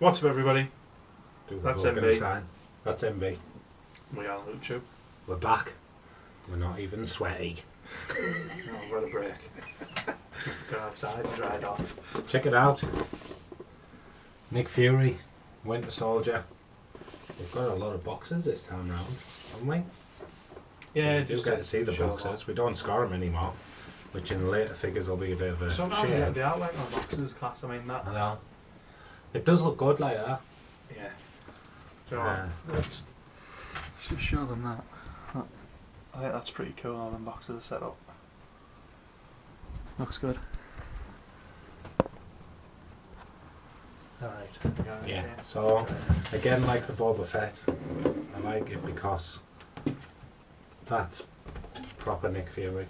What's up, everybody? Do the That's Vulcan MB. sign. That's MB. We are on YouTube. We're back. We're not even sweaty. Oh, we're at a break. Go outside and dry it off. Check it out. Nick Fury, Winter Soldier. We've got a lot of boxes this time round, haven't we? Yeah, so we do get to see the boxes. We don't score them anymore, which in later figures will be a bit of a sometimes shame. the outline on boxes class. I mean that. I know. It does look good like that. Yeah. So let's just show them that. I think that's pretty cool. How them boxes are set up. Looks good. Alright. Yeah. So again, like the Boba Fett, I like it because that's proper Nick Fury.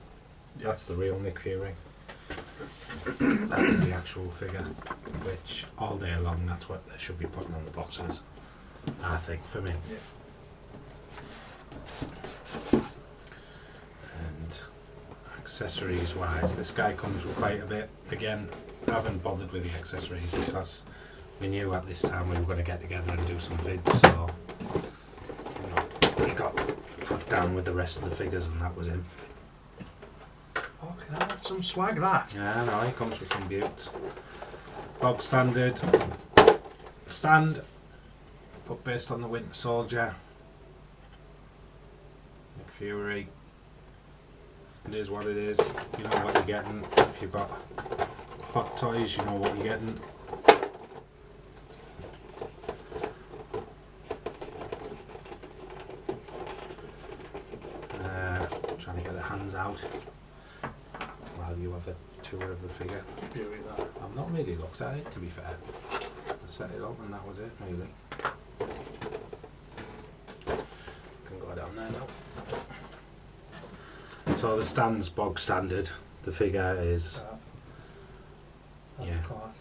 That's the real Nick Fury. That's the actual figure, which all day long that's what they should be putting on the boxes, I think, for me. Yeah. And accessories wise, this guy comes with quite a bit. Again, I haven't bothered with the accessories because we knew at this time we were going to get together and do some vids, so he got put down with the rest of the figures and that was him. Okay, that's some swag, that. Yeah, no, he comes with some buttes. Bog standard stand, but based on the Winter Soldier. Nick Fury. It is what it is. You know what you're getting. If you've got Hot Toys, you know what you're getting. Trying to get the hands out while you have a tour of the figure. Beauty, that. I've not really looked at it, to be fair. I set it up and that was it, really. Can go down there now. So the stand's bog standard. The figure is, That's yeah. class.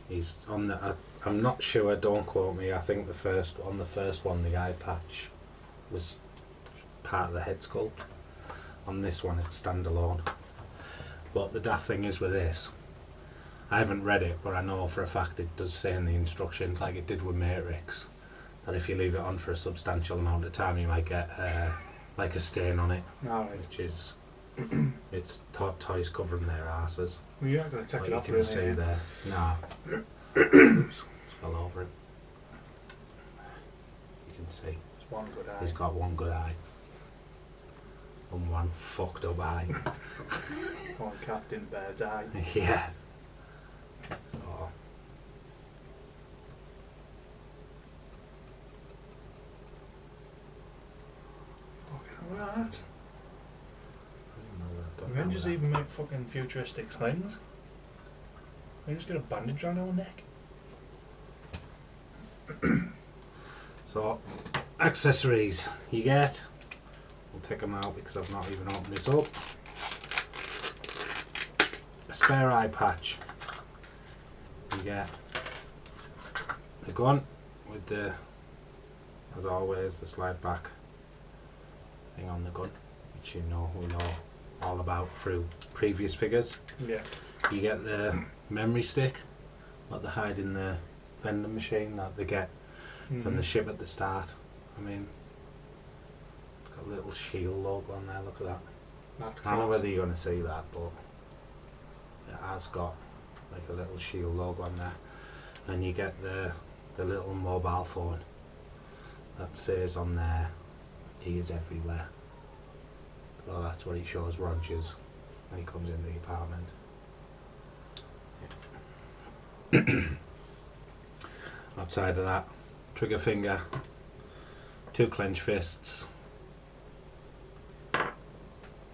he's on the. I'm not sure. Don't quote me. I think the first one, the eye patch was part of the head sculpt. On this one, it's standalone. But the daft thing is with this, I haven't read it, but I know for a fact it does say in the instructions, like it did with Matrix, that if you leave it on for a substantial amount of time, you might get like a stain on it, Alright. which is it's Hot Toys covering their asses. Well, you're not going to take Like it you up, can really. see there. Nah. Oops, fell over it. You can see It's one good eye. he's got one good eye and one fucked up eye. One Captain Bird's eye. Yeah. So, Look at that. Avengers even make fucking futuristic slings. They just get a bandage around our neck. So, accessories you get. We'll take them out because I've not even opened this up. A spare eye patch. You get the gun with the, as always, the slide back thing on the gun, which we know all about through previous figures. Yeah. You get the memory stick, what they hide in the vending machine that they get from the ship at the start. I mean, it's got a little shield logo on there, look at that. That's I don't know class. whether you're going to see that, but it has got like a little shield logo on there. And you get the little mobile phone that says on there, he is everywhere. So that's what he shows Rogers when he comes in the apartment. Outside of that, trigger finger, 2 clenched fists,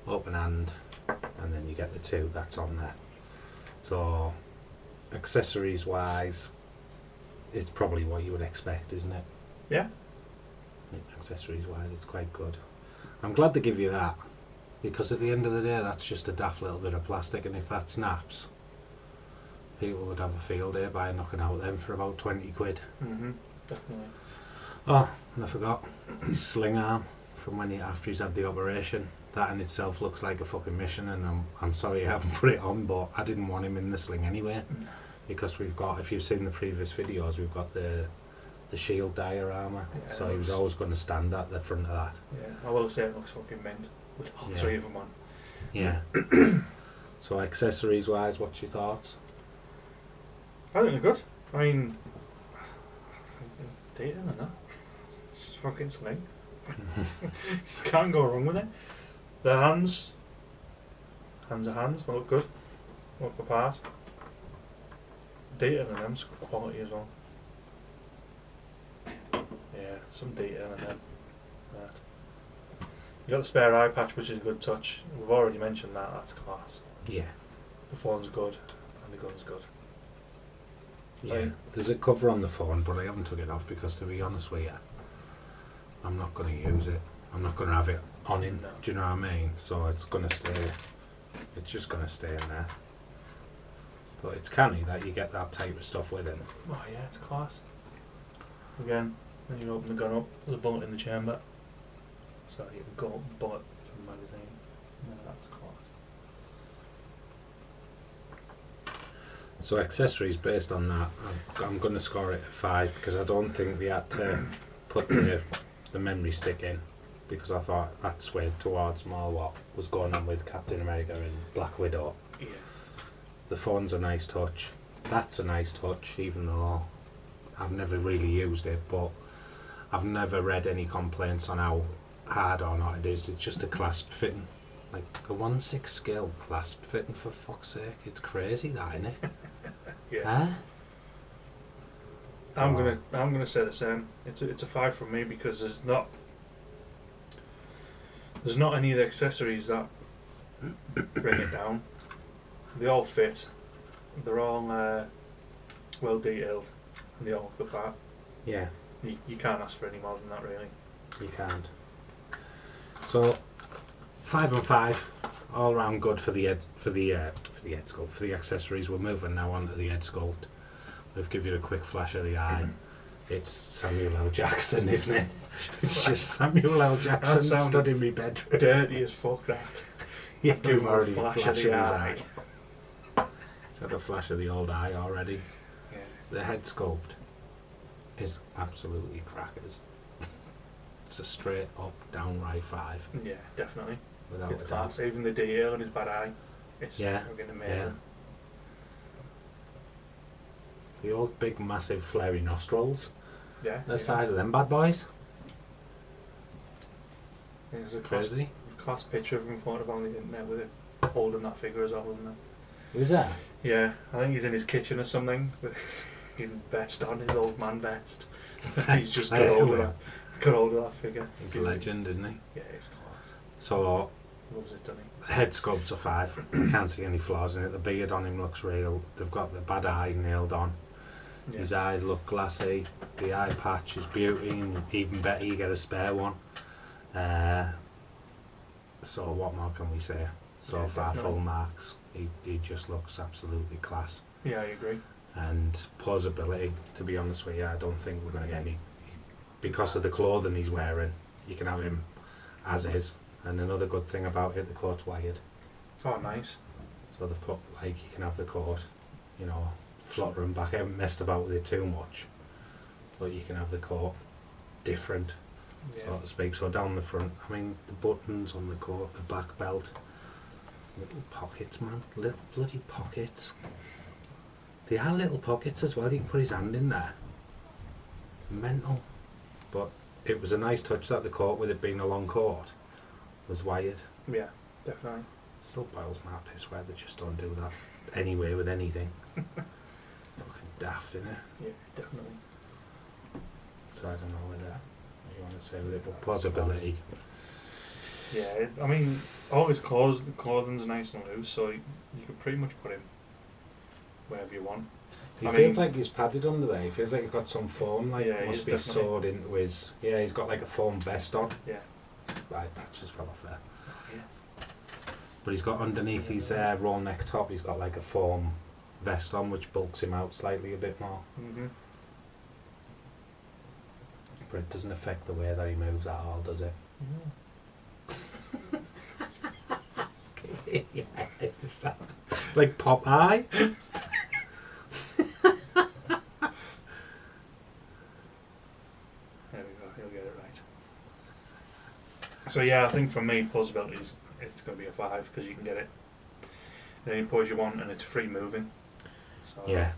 open hand, and then you get the 2 that's on there. So accessories wise, it's probably what you would expect, isn't it? Yeah. Accessories wise, it's quite good. I'm glad they give you that, because at the end of the day that's just a daft little bit of plastic, and if that snaps, people would have a field day by knocking out them for about 20 quid. Definitely. Oh, and I forgot his sling arm from after he's had the operation. That in itself looks like a fucking mission, and I'm sorry I haven't put it on, but I didn't want him in the sling anyway. because we've got, if you've seen the previous videos, we've got the shield diorama, Yeah, so he was always going to stand at the front of that. Yeah, I will say it looks fucking mint with all Yeah. 3 of them on. Yeah. So accessories wise, what's your thoughts? I think they're good. I mean, they're dating and that. It's fucking sling. You can't go wrong with it. The hands are hands, they look good. Look apart. Data in them's good quality as well. Yeah, some data in them. That. You got the spare eye patch, which is a good touch. We've already mentioned that, that's class. Yeah. The phone's good, and the gun's good. Yeah. Right. There's a cover on the phone, but I haven't took it off because, to be honest with you, I'm not going to use it. I'm not going to have it on him. No. Do you know what I mean? So it's going to stay. It's just going to stay in there. But it's canny that you get that type of stuff with it. Oh yeah, it's class. Again, when you open the gun up, there's a bullet in the chamber. So you can go bullet from the magazine. Yeah, that's class. So accessories based on that, I'm going to score it a 5 because I don't think they had to put the memory stick in, because I thought that swayed towards more what was going on with Captain America and Black Widow. Yeah. The phone's a nice touch. That's a nice touch, even though I've never really used it, but I've never read any complaints on how hard or not it is. It's just a clasp fitting. Like a 1/6 scale clasp fitting, for fuck's sake. It's crazy that, isn't it? Yeah. Huh? I'm gonna say the same. It's a 5 from me because there's not any of the accessories that bring it down. They all fit. They're all well detailed, and they all look the part. Yeah, You can't ask for any more than that, really. you can't. So 5 and 5, all round good for the head sculpt, for the accessories. We're moving now on to the head sculpt. We've given you a quick flash of the eye. It's Samuel L. Jackson, isn't it? It's just Samuel L. Jackson That sounded stood in my bedroom. Dirty as fuck, that. Yeah, Give him a already flash of flashed the his eye. He's had a flash of the old eye already. Yeah. The head sculpt is absolutely crackers. It's a straight up, downright 5. Yeah, definitely. Without It's a class. doubt. Even the detail in his bad eye. It's Yeah, fucking amazing. The old big massive flary nostrils. Yeah. The size of them bad boys. There's a class Crazy. picture of him floating around the internet with it holding that figure as well, isn't there? Who's that? Yeah, I think he's in his kitchen or something with his vest on, his old man vest. He's just got hold of that. Got hold of that figure. He's a legend, isn't he? Yeah, he's class. So Loves it, doesn't he? head sculpt's a 5. I can't see any flaws in it. The beard on him looks real. They've got the bad eye nailed on. Yeah. His eyes look glassy. The eye patch is beauty, and even better, you get a spare one. So what more can we say? So Yeah, far, definitely. full marks. He just looks absolutely class. Yeah, I agree. And posability, to be honest with you, I don't think we're going to get any. Because of the clothing he's wearing, you can have him as is. And another good thing about it, the coat's wired. Oh, nice. So they've put, like, you can have the coat, you know, fluttering back. I haven't messed about with it too much. But you can have the coat different, Yeah. so to speak. So down the front, I mean, the buttons on the coat, the back belt, little pockets, man, little bloody pockets. They are little pockets as well. You can put his hand in there. Mental. But it was a nice touch that the coat, with it being a long coat, was wired. Yeah, definitely. Still boils my piss where they just don't do that anyway with anything. Fucking daft, innit? Yeah, definitely. So I don't know what you want to say with it, but possibility. Yeah, I mean, all his clothing's nice and loose, so you could pretty much put him wherever you want. He I feels mean- like he's padded under there. He feels like he's got some foam, like Yeah, he must is be definitely. sewed into his. Yeah, he's got like a foam vest on. Yeah. Right, patches fell off there. Yeah. But he's got underneath his roll neck top, he's got like a foam vest on, which bulks him out slightly a bit more. Mhm. But it doesn't affect the way that he moves at all, does it? Yeah, is that like Popeye? you'll get it right. So yeah, I think for me, plausibility is it's going to be a 5 because you can get it in any pose you want and it's free moving. So Yeah.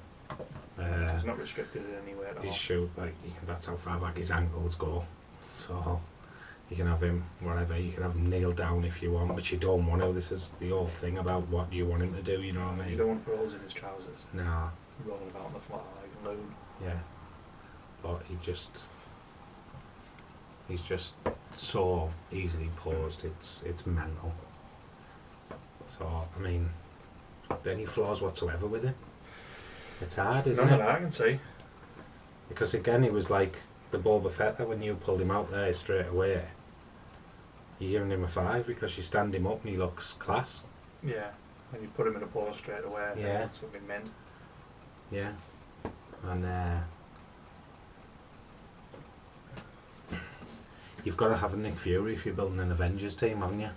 it's not restricted in any way at all. His shoe, like that's how far back his ankles go. So you can have him whatever. You can have him nailed down if you want, but you don't want to. This is the whole thing about what you want him to do. You know what I mean? You don't want to put holes in his trousers. Nah. Rolling about on the floor like a loon. Yeah. But he's just so easily posed. It's mental. So I mean, any flaws whatsoever with him? It's hard, isn't None it? that I can see. Because again, he was like the Boba Fett when you pulled him out there straight away. You're giving him a 5 because you stand him up and he looks class. Yeah, and you put him in a pose straight away. And Yeah. that's what we meant. Yeah. And you've got to have a Nick Fury if you're building an Avengers team, haven't you?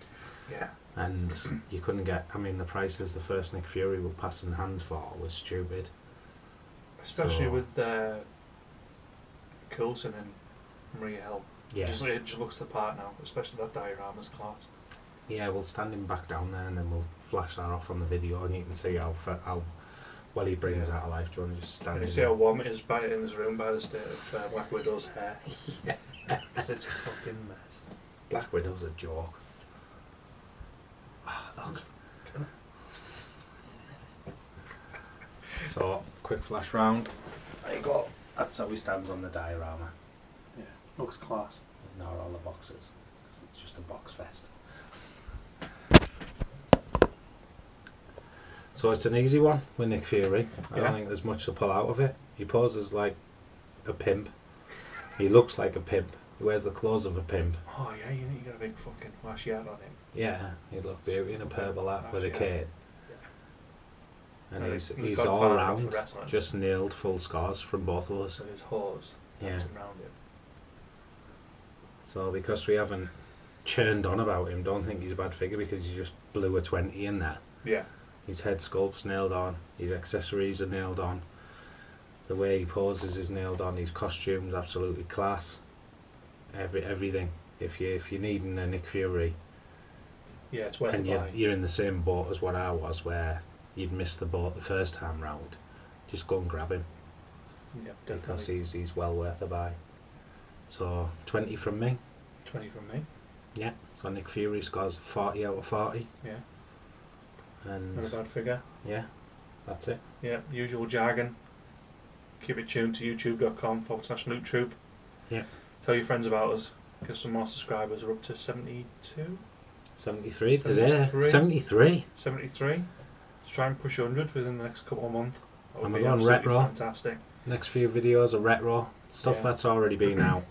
Yeah. And you couldn't get. I mean, the prices the first Nick Fury were passing hands for was stupid. Especially So- with Coulson and Maria Hill. Yeah. It just looks the part now, especially that diorama's class. Yeah, we'll stand him back down there and then we'll flash that off on the video and you can see how well he brings Yeah. that to life. Do you want to just stand And you him see how there? warm it is by in this room by the state of Black Widow's hair. It's a fucking mess. Black Widow's a joke. Look. So, quick flash round. There you go. That's how he stands on the diorama. Yeah, looks class. Ignore all the boxes. 'Cause it's just a box fest. So it's an easy one with Nick Fury. I Yeah. don't think there's much to pull out of it. He poses like a pimp. He looks like a pimp. He wears the clothes of a pimp. Oh yeah, you got a big fucking flashy hat on him. Yeah, he'd look beauty in a purple hat with a Yeah. cane. And And he's he's he's got all far enough round, for wrestling. just nailed full scars from both of us. So his hose Yeah. dancing around him. So because we haven't churned on about him, don't think he's a bad figure because he just blew a 20 in there. Yeah. His head sculpt's nailed on, his accessories are nailed on, the way he poses is nailed on, his costume's absolutely class. Everything. If you're needing a Nick Fury Yeah, it's worth and the buy. you're in the same boat as what I was, where you'd missed the boat the first time round, just go and grab him Yeah, because definitely. he's well worth a buy. So 20 from me. 20 from me. Yeah. So Nick Fury scores 40 out of 40. Yeah. And Not a bad figure. yeah, that's it. Yeah, usual jargon. Keep it tuned to youtube.com/LootTroop. Yeah. Tell your friends about us. Get some more subscribers. We're up to 72? 73 is it? 73. 73. 73. Let's try and push 100 within the next couple of months. That would And we're be going absolutely retro. fantastic. Next few videos are retro stuff Yeah. that's already been out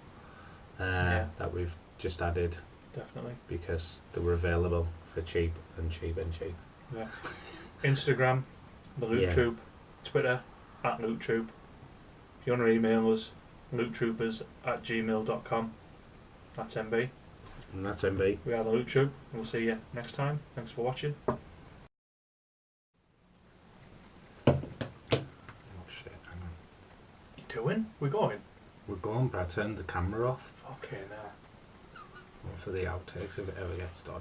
Yeah. that we've just added Definitely. because they were available for cheap and cheap and cheap. Yeah. Instagram, the Loot Yeah. Troop. Twitter, @LootTroop. If you want to email us, loottroopers@gmail.com. That's MB. And that's MB. We are the Loot Troop. We'll see you next time. Thanks for watching. Oh shit, hang on. You doing? We're going. We're going, but I turned the camera off Okay, now. for the outtakes if it ever gets done.